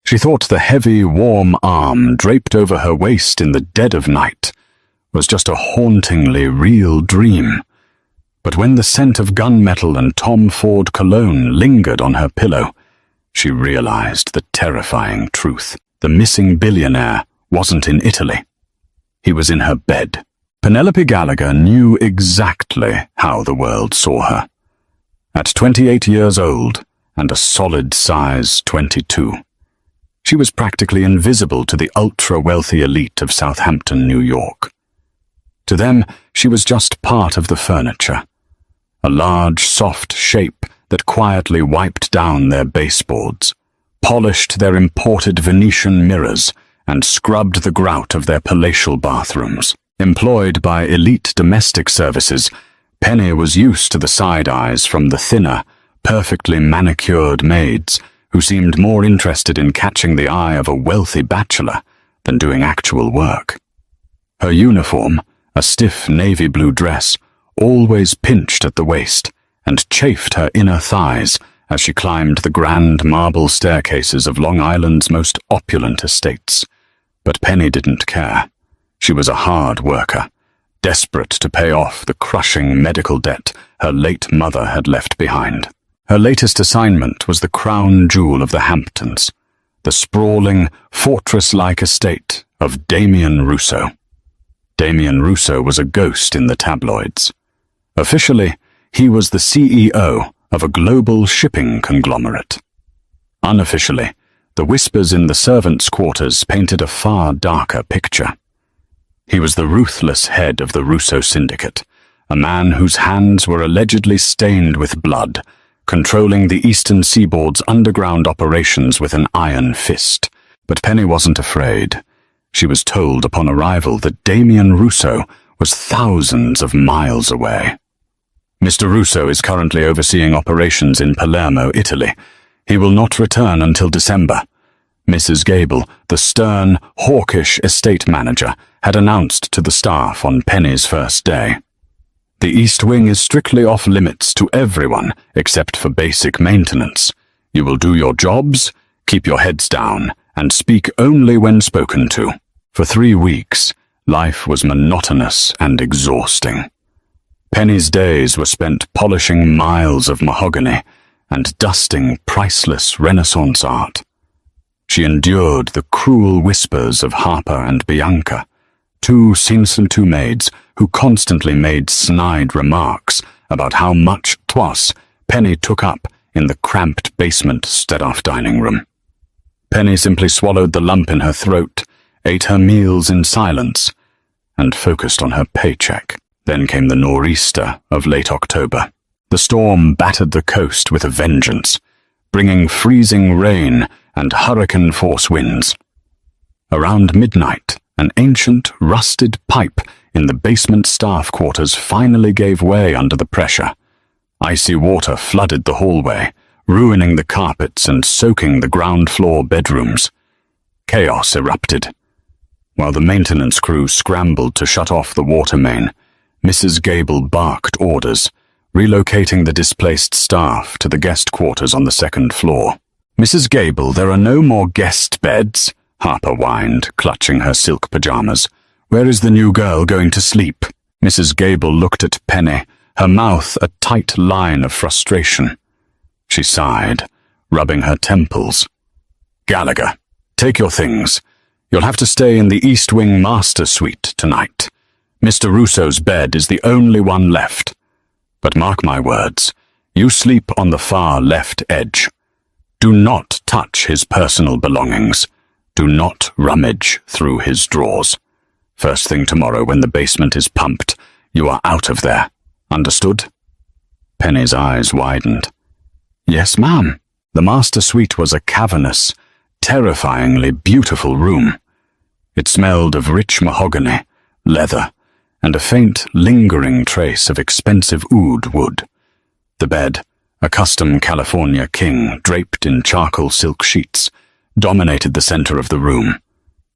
She thought the heavy, warm arm draped over her waist in the dead of night was just a hauntingly real dream. But when the scent of gunmetal and Tom Ford cologne lingered on her pillow, she realized the terrifying truth. The missing billionaire wasn't in Italy. He was in her bed. Penelope Gallagher knew exactly how the world saw her. At 28 years old and a solid size 22, she was practically invisible to the ultra-wealthy elite of Southampton, New York. To them, she was just part of the furniture, a large, soft shape that quietly wiped down their baseboards, polished their imported Venetian mirrors, and scrubbed the grout of their palatial bathrooms. Employed by elite domestic services, Penny was used to the side eyes from the thinner, perfectly manicured maids who seemed more interested in catching the eye of a wealthy bachelor than doing actual work. Her uniform, a stiff navy blue dress, always pinched at the waist and chafed her inner thighs as she climbed the grand marble staircases of Long Island's most opulent estates. But Penny didn't care. She was a hard worker, desperate to pay off the crushing medical debt her late mother had left behind. Her latest assignment was the crown jewel of the Hamptons, the sprawling, fortress-like estate of Damien Rousseau. Damien Rousseau was a ghost in the tabloids. Officially, he was the CEO of a global shipping conglomerate. Unofficially, the whispers in the servants' quarters painted a far darker picture. He was the ruthless head of the Rousseau Syndicate, a man whose hands were allegedly stained with blood, controlling the eastern seaboard's underground operations with an iron fist. But Penny wasn't afraid. She was told upon arrival that Damien Rousseau was thousands of miles away. Mr. Rousseau is currently overseeing operations in Palermo, Italy. He will not return until December. Mrs. Gable, the stern, hawkish estate manager, had announced to the staff on Penny's first day. The East Wing is strictly off-limits to everyone except for basic maintenance. You will do your jobs, keep your heads down, and speak only when spoken to. For 3 weeks, life was monotonous and exhausting. Penny's days were spent polishing miles of mahogany and dusting priceless Renaissance art. She endured the cruel whispers of Harper and Bianca, 2 two maids who constantly made snide remarks about how much toise Penny took up in the cramped basement staff dining room. Penny simply swallowed the lump in her throat, ate her meals in silence, and focused on her paycheck. Then came the nor'easter of late October. The storm battered the coast with a vengeance, bringing freezing rain and hurricane-force winds. Around midnight, an ancient, rusted pipe in the basement staff quarters finally gave way under the pressure. Icy water flooded the hallway, ruining the carpets and soaking the ground floor bedrooms. Chaos erupted. While the maintenance crew scrambled to shut off the water main, Mrs. Gable barked orders, relocating the displaced staff to the guest quarters on the 2nd floor. "Mrs. Gable, there are no more guest beds," Harper whined, clutching her silk pajamas. "Where is the new girl going to sleep?" Mrs. Gable looked at Penny, her mouth a tight line of frustration. She sighed, rubbing her temples. "Gallagher, take your things. You'll have to stay in the East Wing master suite tonight. Mr. Rousseau's bed is the only one left. But mark my words, you sleep on the far left edge. Do not touch his personal belongings. Do not rummage through his drawers. First thing tomorrow when the basement is pumped, you are out of there. Understood?" Penny's eyes widened. "Yes, ma'am." The master suite was a cavernous, terrifyingly beautiful room. It smelled of rich mahogany, leather, and a faint, lingering trace of expensive oud wood. The bed, a custom California king draped in charcoal silk sheets, dominated the center of the room.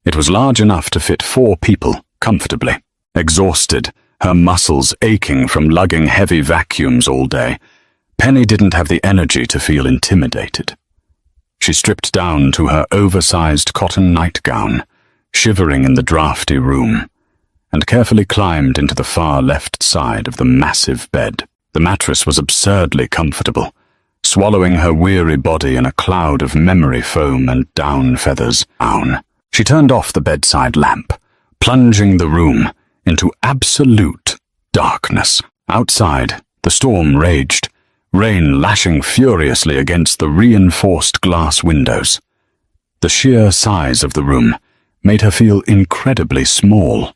It was large enough to fit 4 people comfortably. Exhausted, her muscles aching from lugging heavy vacuums all day, Penny didn't have the energy to feel intimidated. She stripped down to her oversized cotton nightgown, shivering in the drafty room, and carefully climbed into the far left side of the massive bed. The mattress was absurdly comfortable, swallowing her weary body in a cloud of memory foam and down feathers. She turned off the bedside lamp, plunging the room into absolute darkness. Outside, the storm raged, rain lashing furiously against the reinforced glass windows. The sheer size of the room made her feel incredibly small,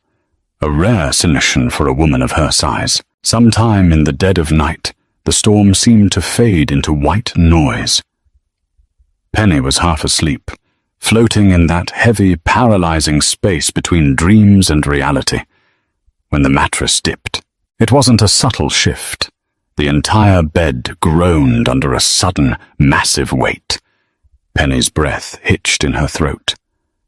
a rare solution for a woman of her size. Sometime in the dead of night, the storm seemed to fade into white noise. Penny was half asleep, floating in that heavy, paralyzing space between dreams and reality, when the mattress dipped. It wasn't a subtle shift. The entire bed groaned under a sudden, massive weight. Penny's breath hitched in her throat.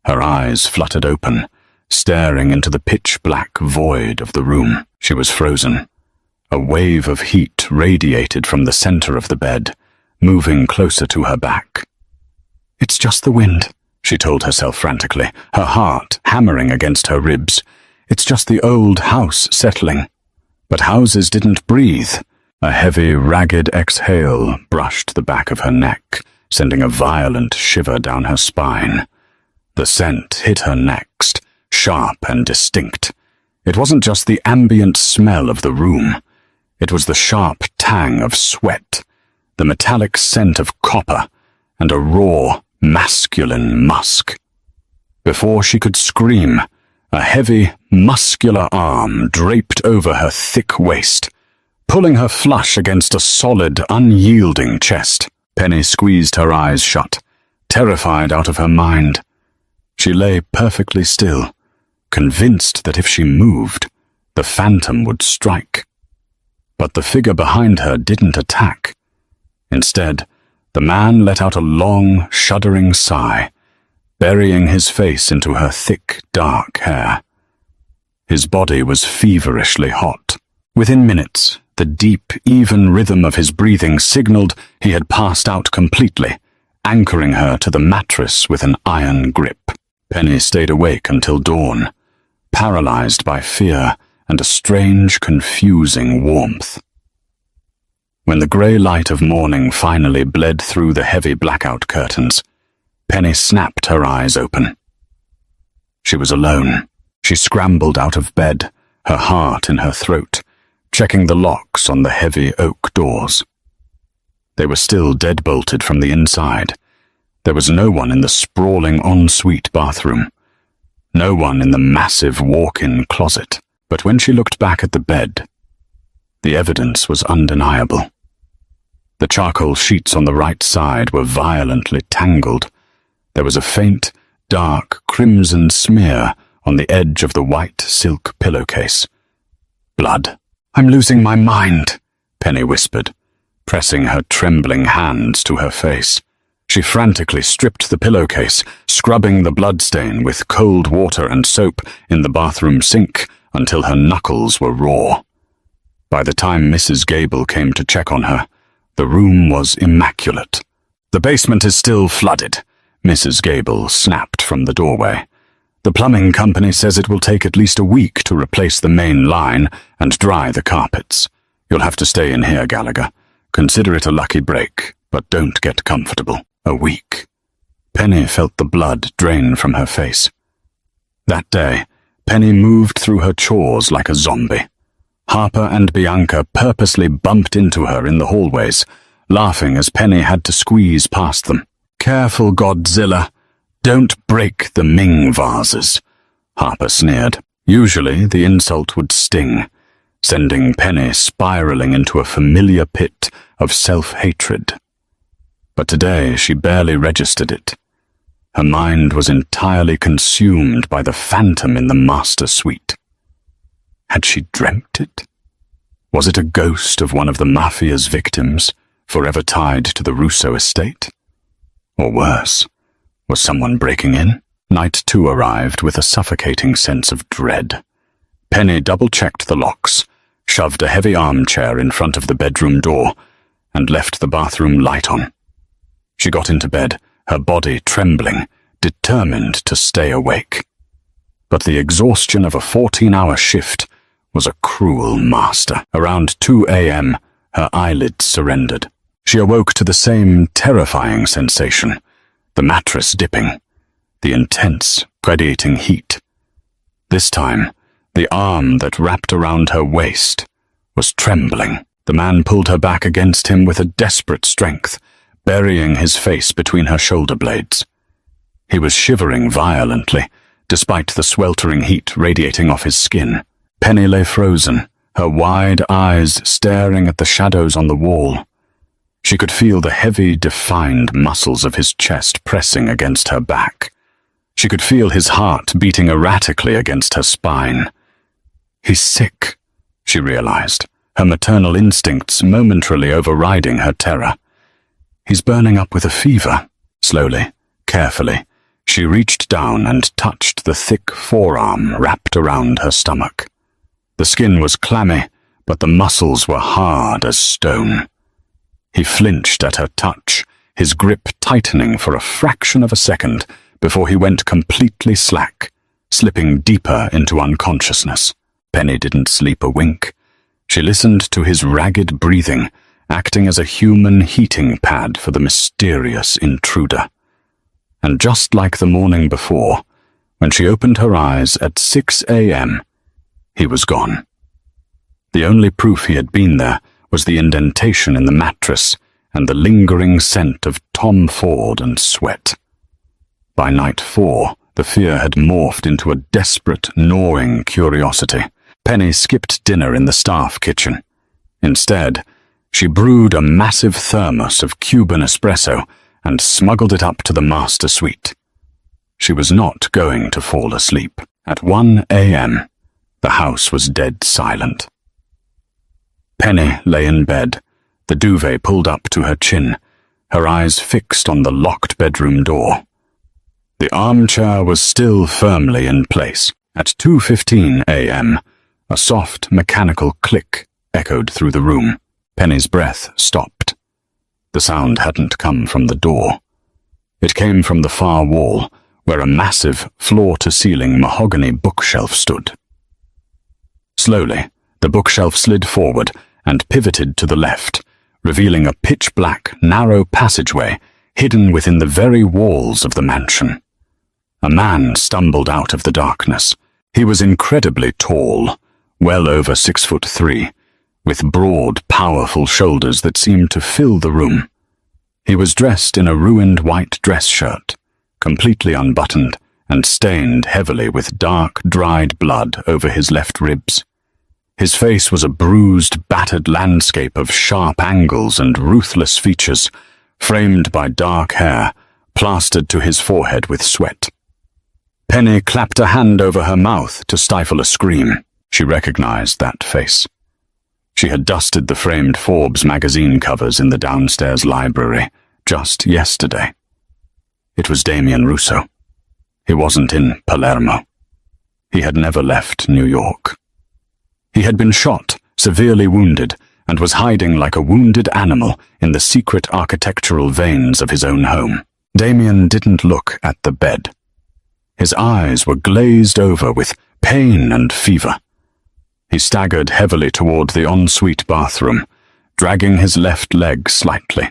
Her eyes fluttered open, staring into the pitch-black void of the room. She was frozen. A wave of heat radiated from the center of the bed, moving closer to her back. "It's just the wind," she told herself frantically, her heart hammering against her ribs. "It's just the old house settling." But houses didn't breathe. A heavy, ragged exhale brushed the back of her neck, sending a violent shiver down her spine. The scent hit her next, sharp and distinct. It wasn't just the ambient smell of the room. It was the sharp tang of sweat, the metallic scent of copper, and a raw, masculine musk. Before she could scream, a heavy, muscular arm draped over her thick waist, pulling her flush against a solid, unyielding chest. Penny squeezed her eyes shut, terrified out of her mind. She lay perfectly still, convinced that if she moved, the phantom would strike. But the figure behind her didn't attack. Instead, the man let out a long, shuddering sigh, burying his face into her thick, dark hair. His body was feverishly hot. Within minutes, the deep, even rhythm of his breathing signaled he had passed out completely, anchoring her to the mattress with an iron grip. Penny stayed awake until dawn, paralyzed by fear and a strange, confusing warmth. When the grey light of morning finally bled through the heavy blackout curtains, Penny snapped her eyes open. She was alone. She scrambled out of bed, her heart in her throat, checking the locks on the heavy oak doors. They were still dead-bolted from the inside. There was no one in the sprawling ensuite bathroom, no one in the massive walk-in closet. But when she looked back at the bed, the evidence was undeniable. The charcoal sheets on the right side were violently tangled. There was a faint, dark, crimson smear on the edge of the white silk pillowcase. Blood. "I'm losing my mind," Penny whispered, pressing her trembling hands to her face. She frantically stripped the pillowcase, scrubbing the bloodstain with cold water and soap in the bathroom sink until her knuckles were raw. By the time Mrs. Gable came to check on her, the room was immaculate. "The basement is still flooded," Mrs. Gable snapped from the doorway. "The plumbing company says it will take at least a week to replace the main line and dry the carpets. You'll have to stay in here, Gallagher. Consider it a lucky break, but don't get comfortable." A week. Penny felt the blood drain from her face. That day, Penny moved through her chores like a zombie. Harper and Bianca purposely bumped into her in the hallways, laughing as Penny had to squeeze past them. "Careful, Godzilla. Don't break the Ming vases," Harper sneered. Usually, the insult would sting, sending Penny spiraling into a familiar pit of self-hatred. But today she barely registered it. Her mind was entirely consumed by the phantom in the master suite. Had she dreamt it? Was it a ghost of one of the Mafia's victims, forever tied to the Russo estate? Or worse, was someone breaking in? Night 2 arrived with a suffocating sense of dread. Penny double-checked the locks, shoved a heavy armchair in front of the bedroom door, and left the bathroom light on. She got into bed, her body trembling, determined to stay awake. But the exhaustion of a 14-hour shift was a cruel master. Around 2 a.m., her eyelids surrendered. She awoke to the same terrifying sensation, the mattress dipping, the intense, radiating heat. This time, the arm that wrapped around her waist was trembling. The man pulled her back against him with a desperate strength, burying his face between her shoulder blades. He was shivering violently, despite the sweltering heat radiating off his skin. Penny lay frozen, her wide eyes staring at the shadows on the wall. She could feel the heavy, defined muscles of his chest pressing against her back. She could feel his heart beating erratically against her spine. He's sick, she realized, her maternal instincts momentarily overriding her terror. He's burning up with a fever. Slowly, carefully, she reached down and touched the thick forearm wrapped around her stomach. The skin was clammy, but the muscles were hard as stone. He flinched at her touch, his grip tightening for a fraction of a second before he went completely slack, slipping deeper into unconsciousness. Penny didn't sleep a wink. She listened to his ragged breathing, acting as a human heating pad for the mysterious intruder. And just like the morning before, when she opened her eyes at 6 a.m., he was gone. The only proof he had been there was the indentation in the mattress and the lingering scent of Tom Ford and sweat. By night 4, the fear had morphed into a desperate, gnawing curiosity. Penny skipped dinner in the staff kitchen. Instead, she brewed a massive thermos of Cuban espresso and smuggled it up to the master suite. She was not going to fall asleep. At 1 a.m., the house was dead silent. Penny lay in bed, the duvet pulled up to her chin, her eyes fixed on the locked bedroom door. The armchair was still firmly in place. At 2:15 a.m., a soft, mechanical click echoed through the room. Penny's breath stopped. The sound hadn't come from the door. It came from the far wall, where a massive, floor-to-ceiling mahogany bookshelf stood. Slowly, the bookshelf slid forward and pivoted to the left, revealing a pitch-black, narrow passageway hidden within the very walls of the mansion. A man stumbled out of the darkness. He was incredibly tall, well over 6'3", with broad, powerful shoulders that seemed to fill the room. He was dressed in a ruined white dress shirt, completely unbuttoned and stained heavily with dark, dried blood over his left ribs. His face was a bruised, battered landscape of sharp angles and ruthless features, framed by dark hair, plastered to his forehead with sweat. Penny clapped a hand over her mouth to stifle a scream. She recognized that face. She had dusted the framed Forbes magazine covers in the downstairs library just yesterday. It was Damien Russo. He wasn't in Palermo. He had never left New York. He had been shot, severely wounded, and was hiding like a wounded animal in the secret architectural veins of his own home. Damien didn't look at the bed. His eyes were glazed over with pain and fever. He staggered heavily toward the ensuite bathroom, dragging his left leg slightly.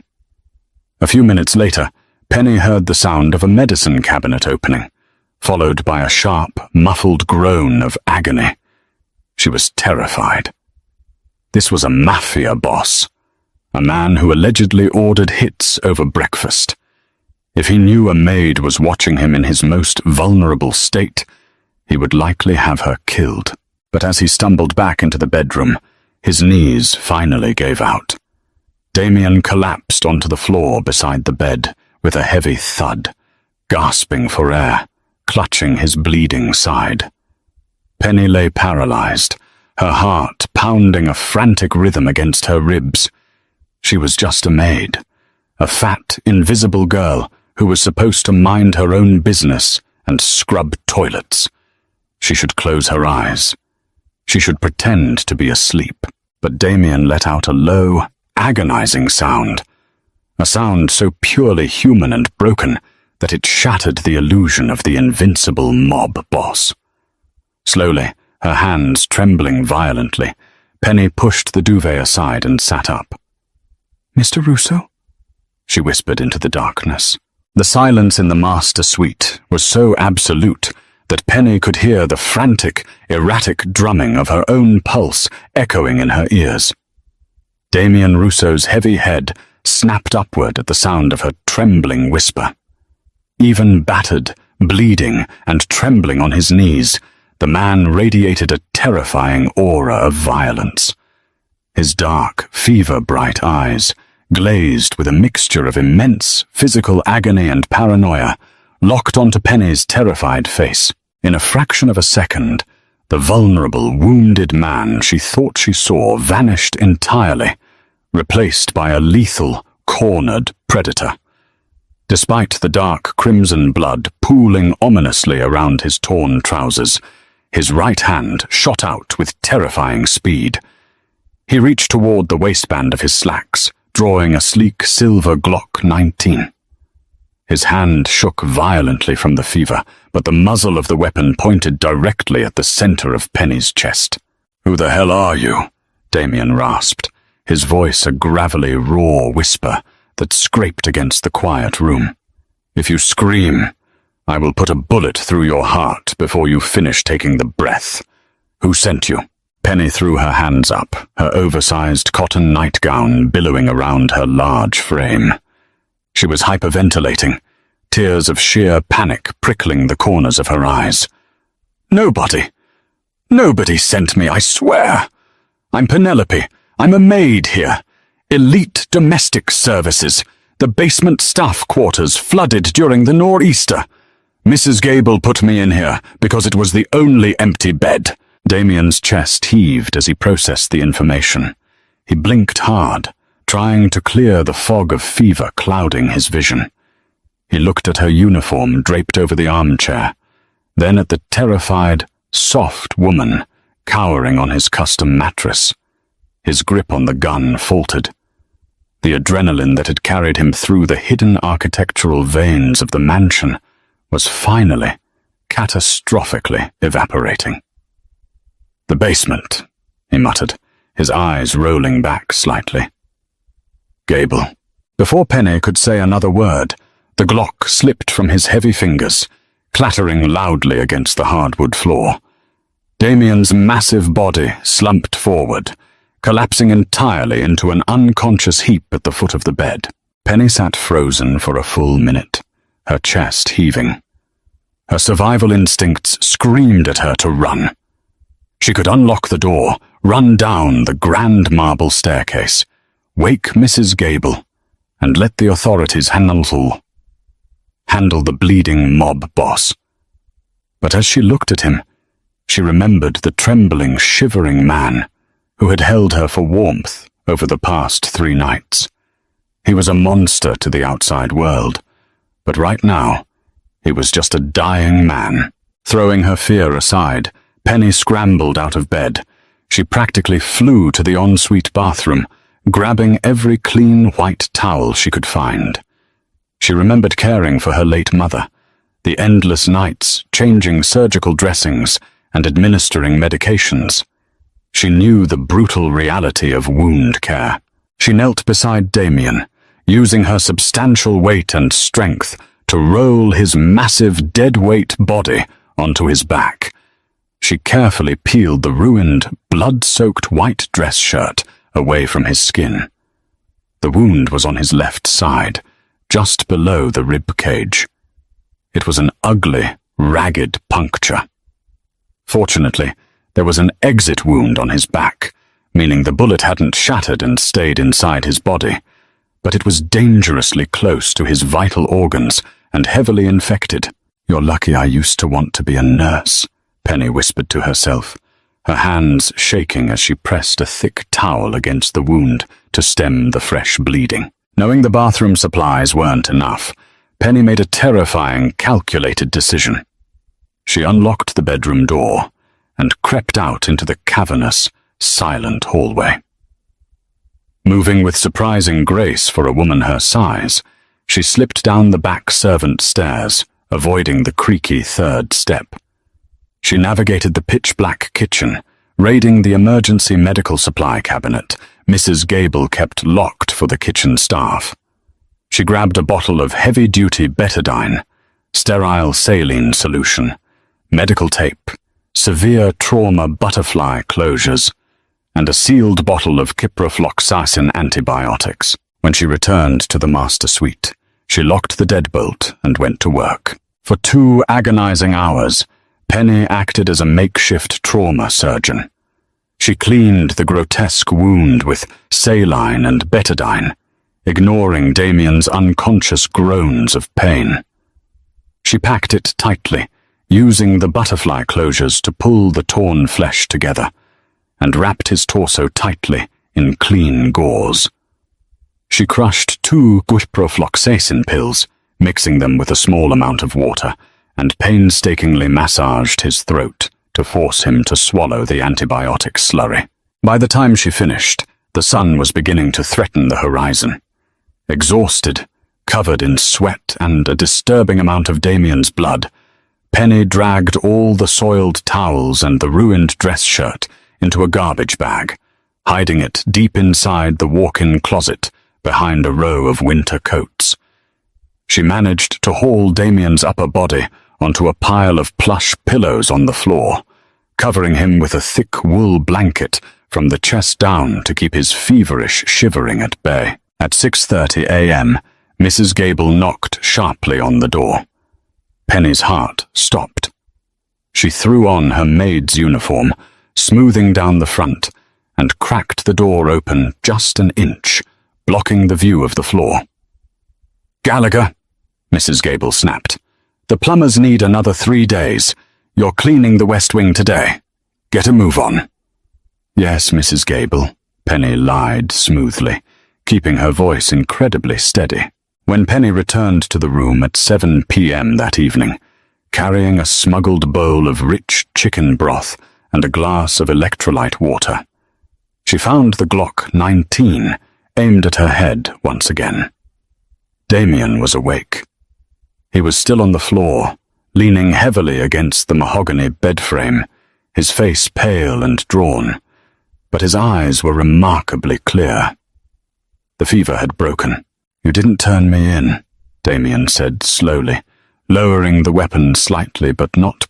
A few minutes later, Penny heard the sound of a medicine cabinet opening, followed by a sharp, muffled groan of agony. She was terrified. This was a Mafia boss, a man who allegedly ordered hits over breakfast. If he knew a maid was watching him in his most vulnerable state, he would likely have her killed. But as he stumbled back into the bedroom, his knees finally gave out. Damien collapsed onto the floor beside the bed with a heavy thud, gasping for air, clutching his bleeding side. Penny lay paralyzed, her heart pounding a frantic rhythm against her ribs. She was just a maid, a fat, invisible girl who was supposed to mind her own business and scrub toilets. She should close her eyes. She should pretend to be asleep. But Damien let out a low, agonizing sound, a sound so purely human and broken that it shattered the illusion of the invincible mob boss. Slowly, her hands trembling violently, Penny pushed the duvet aside and sat up. "Mr. Russo?" she whispered into the darkness. The silence in the master suite was so absolute that Penny could hear the frantic, erratic drumming of her own pulse echoing in her ears. Damien Russo's heavy head snapped upward at the sound of her trembling whisper. Even battered, bleeding, and trembling on his knees, the man radiated a terrifying aura of violence. His dark, fever-bright eyes, glazed with a mixture of immense physical agony and paranoia, locked onto Penny's terrified face. In a fraction of a second, the vulnerable, wounded man she thought she saw vanished entirely, replaced by a lethal, cornered predator. Despite the dark crimson blood pooling ominously around his torn trousers, his right hand shot out with terrifying speed. He reached toward the waistband of his slacks, drawing a sleek silver Glock 19. His hand shook violently from the fever, but the muzzle of the weapon pointed directly at the center of Penny's chest. "Who the hell are you?" Damien rasped, his voice a gravelly, raw whisper that scraped against the quiet room. "If you scream, I will put a bullet through your heart before you finish taking the breath. Who sent you?" Penny threw her hands up, her oversized cotton nightgown billowing around her large frame. She was hyperventilating, tears of sheer panic prickling the corners of her eyes. "Nobody. Nobody sent me, I swear. I'm Penelope. I'm a maid here. Elite domestic services. The basement staff quarters flooded during the nor'easter. Mrs. Gable put me in here because it was the only empty bed." Damien's chest heaved as he processed the information. He blinked hard, trying to clear the fog of fever clouding his vision. He looked at her uniform draped over the armchair, then at the terrified, soft woman cowering on his custom mattress. His grip on the gun faltered. The adrenaline that had carried him through the hidden architectural veins of the mansion was finally, catastrophically evaporating. "The basement," he muttered, his eyes rolling back slightly. "Gable." Before Penny could say another word, the Glock slipped from his heavy fingers, clattering loudly against the hardwood floor. Damien's massive body slumped forward, collapsing entirely into an unconscious heap at the foot of the bed. Penny sat frozen for a full minute, her chest heaving. Her survival instincts screamed at her to run. She could unlock the door, run down the grand marble staircase, wake Mrs. Gable, and let the authorities handle the bleeding mob boss. But as she looked at him, she remembered the trembling, shivering man who had held her for warmth over the past 3 nights. He was a monster to the outside world, but right now, he was just a dying man. Throwing her fear aside, Penny scrambled out of bed. She practically flew to the ensuite bathroom, grabbing every clean white towel she could find. She remembered caring for her late mother, the endless nights changing surgical dressings and administering medications. She knew the brutal reality of wound care. She knelt beside Damien, using her substantial weight and strength to roll his massive dead-weight body onto his back. She carefully peeled the ruined, blood-soaked white dress shirt away from his skin. The wound was on his left side, just below the rib cage. It was an ugly, ragged puncture. Fortunately, there was an exit wound on his back, meaning the bullet hadn't shattered and stayed inside his body, but it was dangerously close to his vital organs and heavily infected. "You're lucky I used to want to be a nurse," Penny whispered to herself, her hands shaking as she pressed a thick towel against the wound to stem the fresh bleeding. Knowing the bathroom supplies weren't enough, Penny made a terrifying, calculated decision. She unlocked the bedroom door and crept out into the cavernous, silent hallway. Moving with surprising grace for a woman her size, She slipped down the back servant stairs, avoiding the creaky third step. She navigated the pitch-black kitchen, raiding the emergency medical supply cabinet Mrs. Gable kept locked for the kitchen staff. She grabbed a bottle of heavy-duty betadine, sterile saline solution, medical tape, severe trauma butterfly closures, and a sealed bottle of ciprofloxacin antibiotics. When she returned to the master suite, she locked the deadbolt and went to work. For 2 agonizing hours, Penny acted as a makeshift trauma surgeon. She cleaned the grotesque wound with saline and betadine, ignoring Damien's unconscious groans of pain. She packed it tightly, using the butterfly closures to pull the torn flesh together, and wrapped his torso tightly in clean gauze. She crushed 2 ciprofloxacin pills, mixing them with a small amount of water, and painstakingly massaged his throat to force him to swallow the antibiotic slurry. By the time she finished, the sun was beginning to threaten the horizon. Exhausted, covered in sweat and a disturbing amount of Damien's blood, Penny dragged all the soiled towels and the ruined dress shirt into a garbage bag, hiding it deep inside the walk-in closet behind a row of winter coats. She managed to haul Damien's upper body onto a pile of plush pillows on the floor, covering him with a thick wool blanket from the chest down to keep his feverish shivering at bay. At 6:30 a.m., Mrs. Gable knocked sharply on the door. Penny's heart stopped. She threw on her maid's uniform, smoothing down the front, and cracked the door open just an inch, blocking the view of the floor. "Gallagher," Mrs. Gable snapped. "The plumbers need another 3 days. You're cleaning the West Wing today. Get a move on." "Yes, Mrs. Gable," Penny lied smoothly, keeping her voice incredibly steady. When Penny returned to the room at 7 p.m. that evening, carrying a smuggled bowl of rich chicken broth and a glass of electrolyte water, she found the Glock 19 aimed at her head once again. Damien was awake. He was still on the floor, leaning heavily against the mahogany bed frame, his face pale and drawn, but his eyes were remarkably clear. The fever had broken. "You didn't turn me in," Damien said slowly, lowering the weapon slightly but not